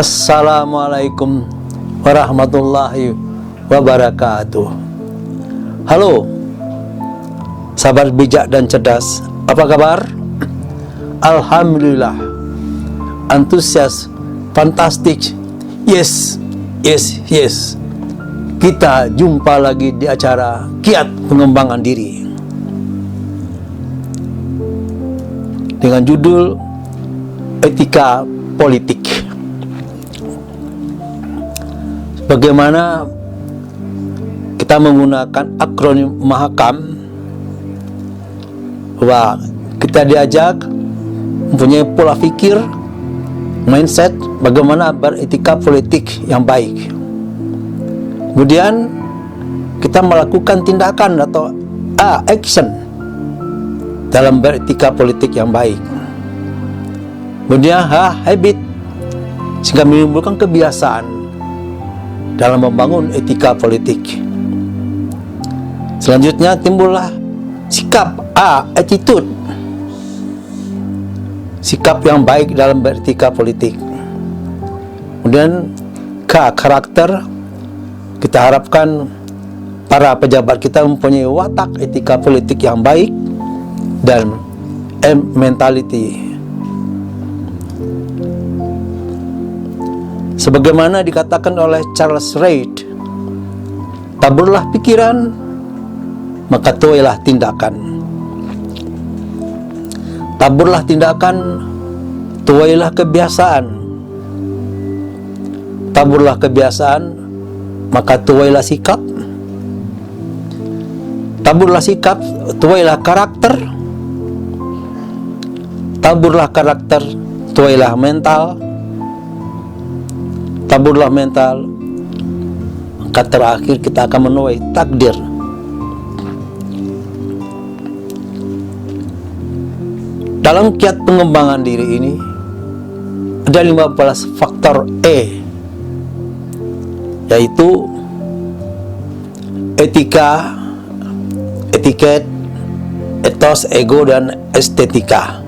Assalamualaikum warahmatullahi wabarakatuh. Halo, sahabat bijak dan cerdas, apa kabar? Alhamdulillah, antusias, fantastik. Yes. Kita jumpa lagi di acara Kiat Pengembangan Diri dengan judul Etika Politik. Bagaimana kita menggunakan akronim MAHAKAM, bahwa kita diajak mempunyai pola pikir, mindset bagaimana beretika politik yang baik. Kemudian kita melakukan tindakan atau action dalam beretika politik yang baik. Kemudian habit, sehingga menimbulkan kebiasaan dalam membangun etika politik. Selanjutnya timbullah sikap, attitude, sikap yang baik dalam beretika politik. Kemudian karakter, kita harapkan para pejabat kita mempunyai watak etika politik yang baik. Dan mentality, sebagaimana dikatakan oleh Charles Reid, taburlah pikiran, maka tuailah tindakan. Taburlah tindakan, tuailah kebiasaan. Taburlah kebiasaan, maka tuailah sikap. Taburlah sikap, tuailah karakter. Taburlah karakter, tuailah mental. Taburlah mental, maka terakhir kita akan menuai takdir. Dalam kiat pengembangan diri ini ada 15 faktor yaitu etika, etiket, etos, ego, dan estetika.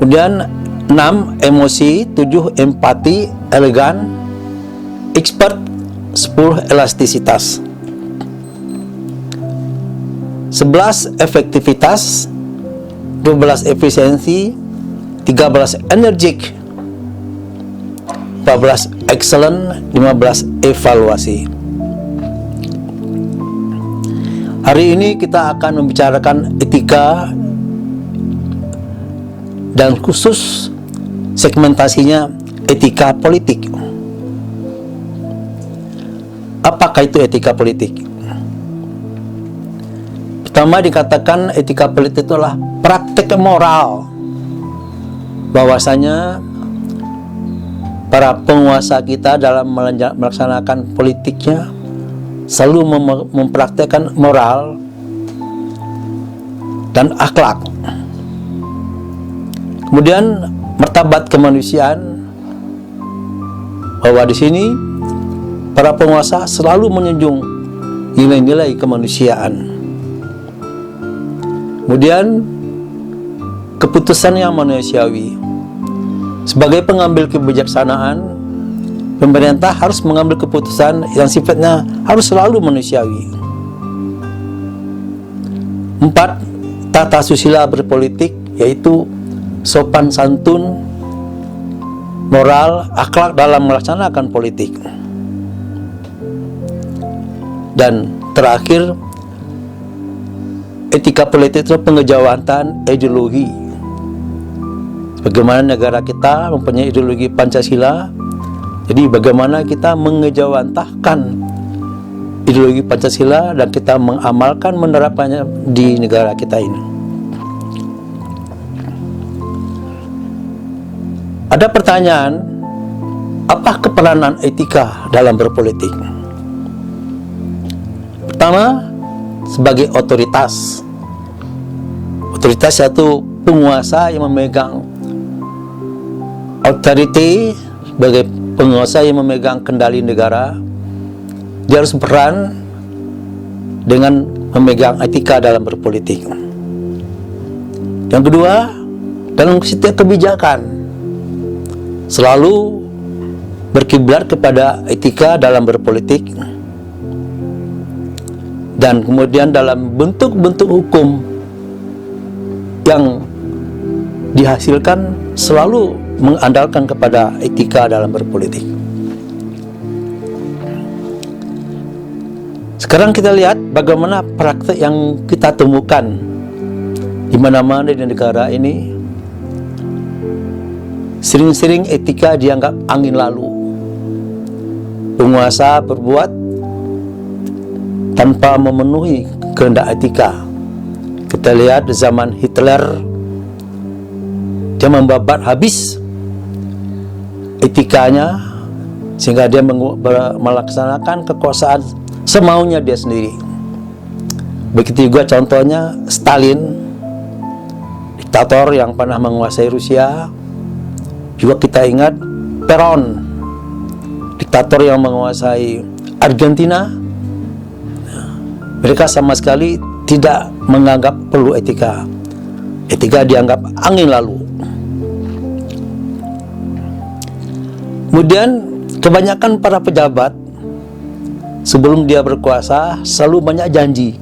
Kemudian 6 emosi, 7 empati, elegan, expert, 10 elastisitas, 11 efektivitas, 12 efisiensi, 13 energik, 14 excellent, 15 evaluasi. Hari ini kita akan membicarakan etika, dan khusus segmentasinya etika politik. Apakah itu etika politik? Pertama, dikatakan etika politik itulah praktek moral, bahwasanya para penguasa kita dalam melaksanakan politiknya selalu mempraktekkan moral dan akhlak. Kemudian martabat kemanusiaan, bahwa di sini para penguasa selalu menjunjung nilai-nilai kemanusiaan. Kemudian keputusan yang manusiawi. Sebagai pengambil kebijaksanaan, pemerintah harus mengambil keputusan yang sifatnya harus selalu manusiawi. 4. Tata susila berpolitik, yaitu sopan santun, moral, akhlak dalam melaksanakan politik. Dan terakhir, etika politik itu pengejawatan ideologi. Bagaimana negara kita mempunyai ideologi Pancasila, jadi bagaimana kita mengejawantahkan ideologi Pancasila dan kita mengamalkan, menerapkannya di negara kita ini. Ada pertanyaan, apa keperanan etika dalam berpolitik? Pertama, sebagai otoritas. Otoritas yaitu penguasa yang memegang authority, sebagai penguasa yang memegang kendali negara. Dia harus berperan dengan memegang etika dalam berpolitik. Yang kedua, dalam setiap kebijakan selalu berkiblat kepada etika dalam berpolitik, dan kemudian dalam bentuk-bentuk hukum yang dihasilkan selalu mengandalkan kepada etika dalam berpolitik. Sekarang kita lihat bagaimana praktek yang kita temukan di mana-mana di negara ini. Sering-sering etika dianggap angin lalu. Penguasa berbuat tanpa memenuhi kehendak etika. Kita lihat di zaman Hitler, dia membabat habis etikanya sehingga dia melaksanakan kekuasaan semaunya dia sendiri. Begitu juga contohnya Stalin, diktator yang pernah menguasai Rusia. Juga kita ingat Peron, diktator yang menguasai Argentina. Mereka sama sekali tidak menganggap perlu etika. Etika dianggap angin lalu. Kemudian kebanyakan para pejabat sebelum dia berkuasa selalu banyak janji,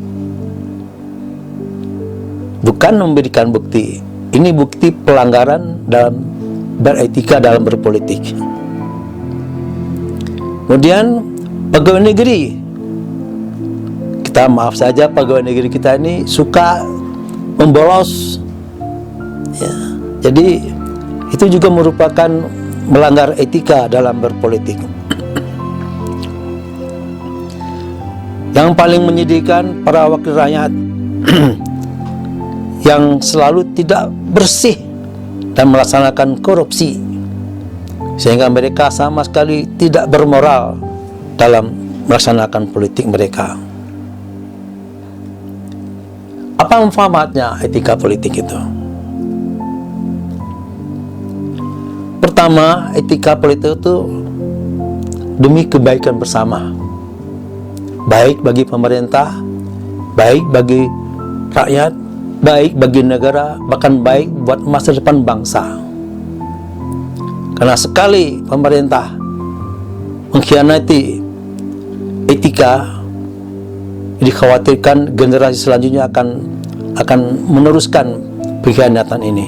bukan memberikan bukti. Ini bukti pelanggaran dalam beretika dalam berpolitik. Kemudian pegawai negeri, kita maaf saja, pegawai negeri kita ini suka membolos ya. Jadi itu juga merupakan melanggar etika dalam berpolitik. Yang paling menyedihkan, para wakil rakyat yang selalu tidak bersih dan melaksanakan korupsi, sehingga mereka sama sekali tidak bermoral dalam melaksanakan politik mereka. Apa manfaatnya etika politik itu? Pertama, etika politik itu demi kebaikan bersama, baik bagi pemerintah, baik bagi rakyat, baik bagi negara, bahkan baik buat masa depan bangsa. Karena sekali pemerintah mengkhianati etika, dikhawatirkan generasi selanjutnya akan meneruskan pengkhianatan ini.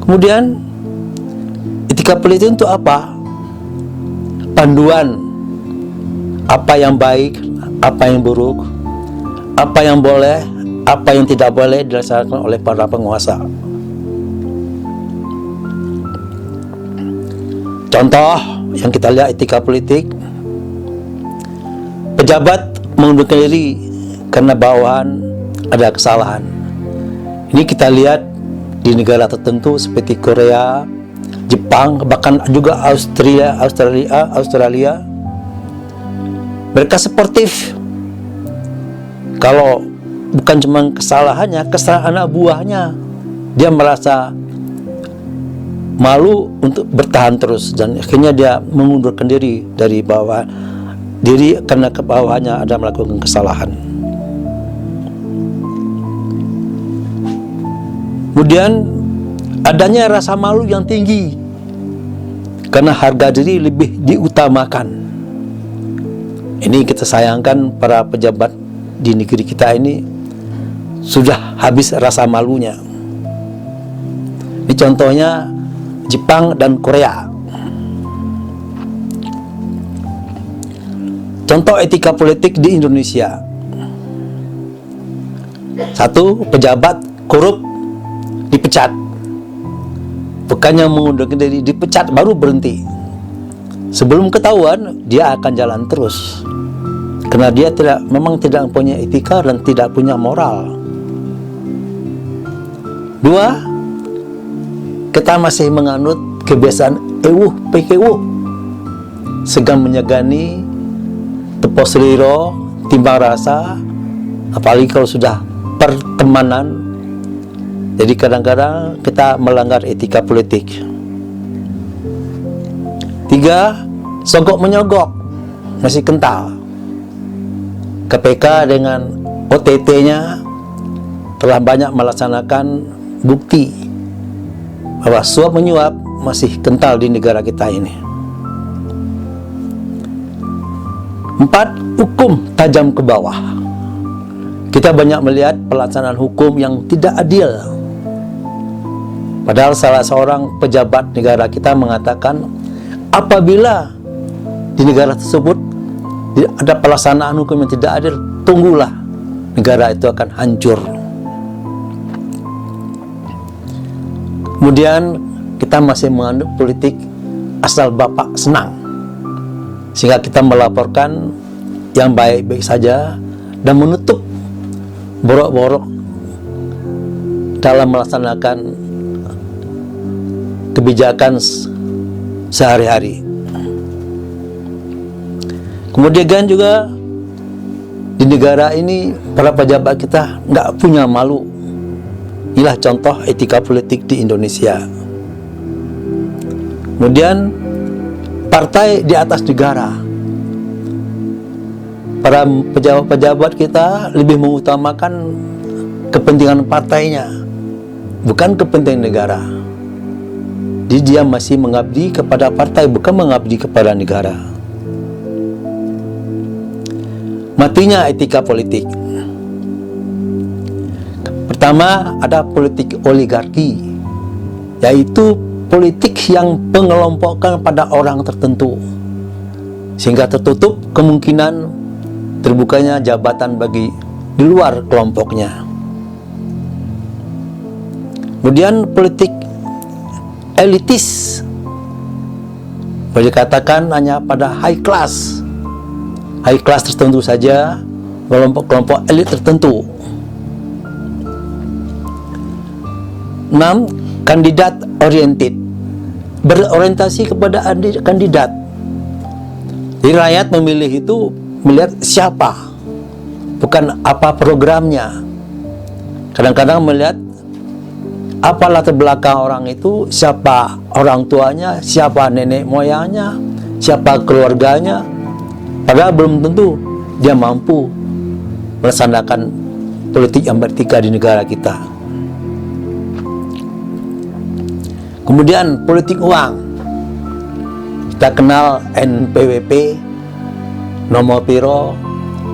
Kemudian etika politik untuk apa? Panduan apa yang baik, apa yang buruk, apa yang boleh, apa yang tidak boleh dilaksanakan oleh para penguasa. Contoh yang kita lihat etika politik, pejabat mengundurkan diri karena bawahan ada kesalahan. Ini kita lihat di negara tertentu seperti Korea, Jepang, bahkan juga Australia. Mereka sportif. Kalau bukan cuma kesalahannya, kesalahan anak buahnya, dia merasa malu untuk bertahan terus, dan akhirnya dia mengundurkan diri dari bawah diri karena ke bawahnya ada melakukan kesalahan. Kemudian adanya rasa malu yang tinggi karena harga diri lebih diutamakan. Ini kita sayangkan, para pejabat di negeri kita ini sudah habis rasa malunya. Ini contohnya Jepang dan Korea. Contoh etika politik di Indonesia. Satu, pejabat korup dipecat. Bukannya mengundurkan diri, dipecat baru berhenti. Sebelum ketahuan, dia akan jalan terus. Karena dia memang tidak punya etika dan tidak punya moral. Dua, kita masih menganut kebiasaan ewuh pikewuh, segan menyegani, tepos seliro, timbang rasa, apalagi kalau sudah pertemanan. Jadi kadang-kadang kita melanggar etika politik. Tiga, sogok menyogok, masih kental. KPK dengan OTT-nya telah banyak melaksanakan bukti bahwa suap menyuap masih kental di negara kita ini. 4. Hukum tajam ke bawah. Kita banyak melihat pelaksanaan hukum yang tidak adil. Padahal salah seorang pejabat negara kita mengatakan, apabila di negara tersebut ada pelaksanaan hukum yang tidak adil, tunggulah negara itu akan hancur. Kemudian kita masih menganut politik asal bapak senang, sehingga kita melaporkan yang baik-baik saja dan menutup borok-borok dalam melaksanakan kebijakan sehari-hari. Kemudian juga di negara ini para pejabat kita nggak punya malu. Inilah contoh etika politik di Indonesia. Kemudian partai di atas negara. Para pejabat-pejabat kita lebih mengutamakan kepentingan partainya, bukan kepentingan negara. Jadi dia masih mengabdi kepada partai, bukan mengabdi kepada negara. Matinya etika politik. Pertama, ada politik oligarki, yaitu politik yang pengelompokkan pada orang tertentu, sehingga tertutup kemungkinan terbukanya jabatan bagi di luar kelompoknya. Kemudian politik elitis, boleh dikatakan hanya pada high class tertentu saja, kelompok-kelompok elit tertentu. 6. Kandidat oriented, berorientasi kepada kandidat. Jadi rakyat memilih itu melihat siapa, bukan apa programnya. Kadang-kadang melihat apa latar belakang orang itu, siapa orang tuanya, siapa nenek moyangnya, siapa keluarganya. Padahal belum tentu dia mampu melaksanakan politik yang beretika di negara kita. Kemudian politik uang. Kita kenal NPWP, Nomo Piro,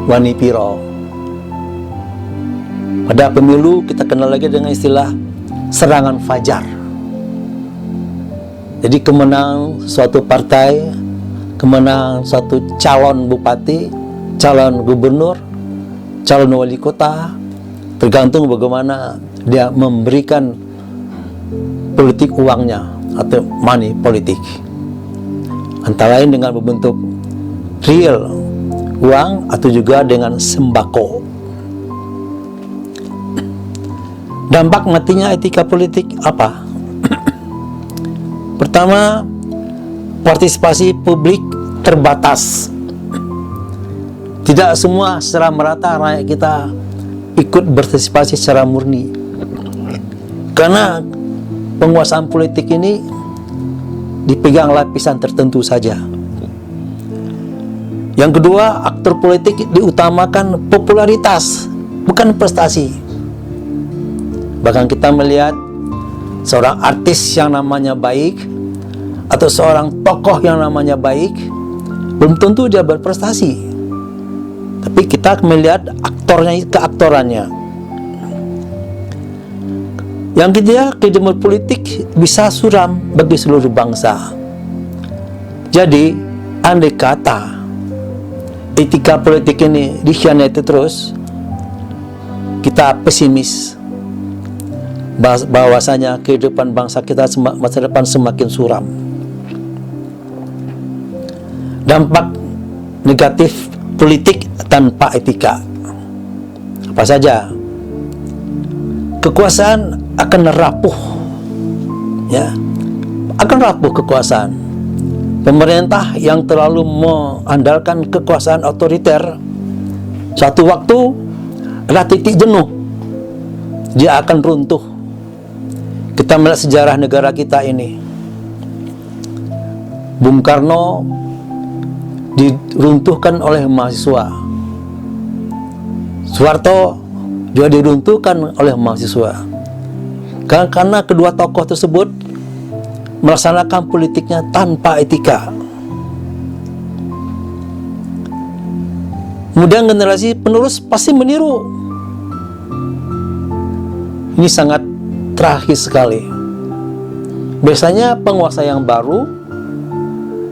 Wani Piro. Pada pemilu kita kenal lagi dengan istilah serangan fajar. Jadi kemenangan suatu partai, kemenangan suatu calon bupati, calon gubernur, calon wali kota, tergantung bagaimana dia memberikan politik uangnya atau money politik. Antara lain dengan berbentuk real uang atau juga dengan sembako. Dampak matinya etika politik apa? Pertama, partisipasi publik terbatas. Tidak semua secara merata rakyat kita ikut berpartisipasi secara murni. Karena penguasaan politik ini dipegang lapisan tertentu saja. Yang kedua, aktor politik diutamakan popularitas, bukan prestasi. Bahkan kita melihat seorang artis yang namanya baik atau seorang tokoh yang namanya baik, belum tentu dia berprestasi. Tapi kita melihat aktornya, keaktorannya. Yang ketiga, kehidupan politik bisa suram bagi seluruh bangsa. Jadi, andai kata etika politik ini dikhianati terus, kita pesimis bahwasanya kehidupan bangsa kita masa depan semakin suram. Dampak negatif politik tanpa etika apa saja? Kekuasaan akan rapuh, ya, akan rapuh kekuasaan. Pemerintah yang terlalu mengandalkan kekuasaan otoriter, suatu waktu ada titik jenuh, dia akan runtuh. Kita melihat sejarah negara kita ini. Bung Karno diruntuhkan oleh mahasiswa. Soeharto juga diruntuhkan oleh mahasiswa. Karena kedua tokoh tersebut melaksanakan politiknya tanpa etika. Kemudian generasi penerus pasti meniru. Ini sangat tragis sekali. Biasanya penguasa yang baru,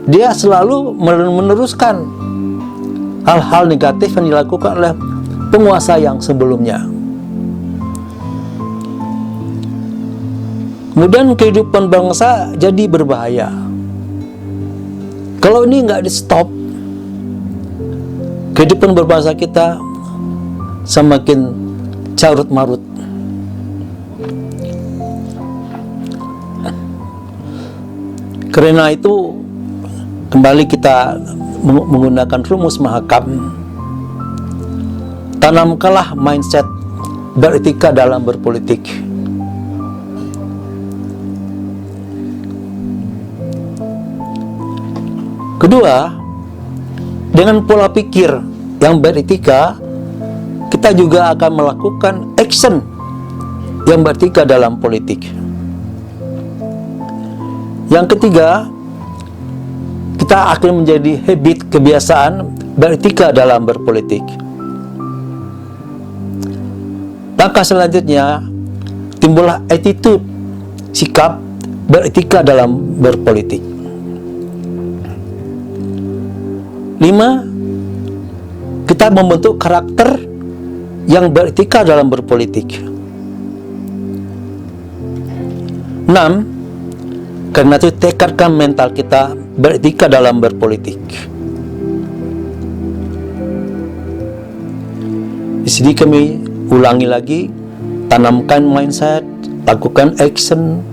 dia selalu meneruskan hal-hal negatif yang dilakukan oleh penguasa yang sebelumnya. Kemudian kehidupan bangsa jadi berbahaya. Kalau ini nggak di stop, kehidupan berbangsa kita semakin carut marut. Karena itu kembali kita menggunakan rumus Mahakam. Tanamkanlah mindset beretika dalam berpolitik. Kedua, dengan pola pikir yang beretika, kita juga akan melakukan action yang beretika dalam politik. Yang ketiga, kita akan menjadi habit, kebiasaan beretika dalam berpolitik. Langkah selanjutnya, timbullah attitude, sikap beretika dalam berpolitik. 5. Kita membentuk karakter yang beretika dalam berpolitik. 6. Karena itu tekadkan mental kita beretika dalam berpolitik. Di sini kami ulangi lagi, tanamkan mindset, lakukan action,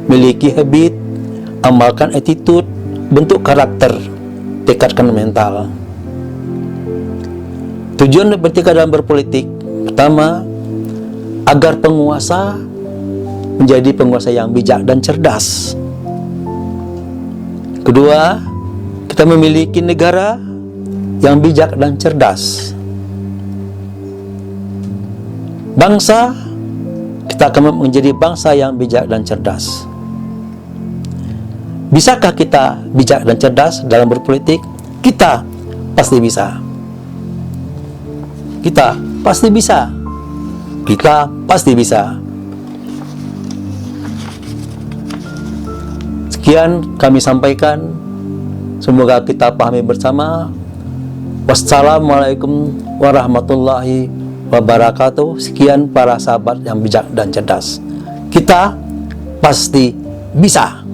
miliki habit, amalkan attitude, bentuk karakter, tekadkan mental. Tujuan beretika dalam berpolitik, pertama, agar penguasa menjadi penguasa yang bijak dan cerdas. Kedua, kita memiliki negara yang bijak dan cerdas. Bangsa, kita akan menjadi bangsa yang bijak dan cerdas. Bisakah kita bijak dan cerdas dalam berpolitik? Kita pasti bisa. Kita pasti bisa. Kita pasti bisa. Sekian kami sampaikan. Semoga kita pahami bersama. Wassalamualaikum warahmatullahi wabarakatuh. Sekian para sahabat yang bijak dan cerdas. Kita pasti bisa.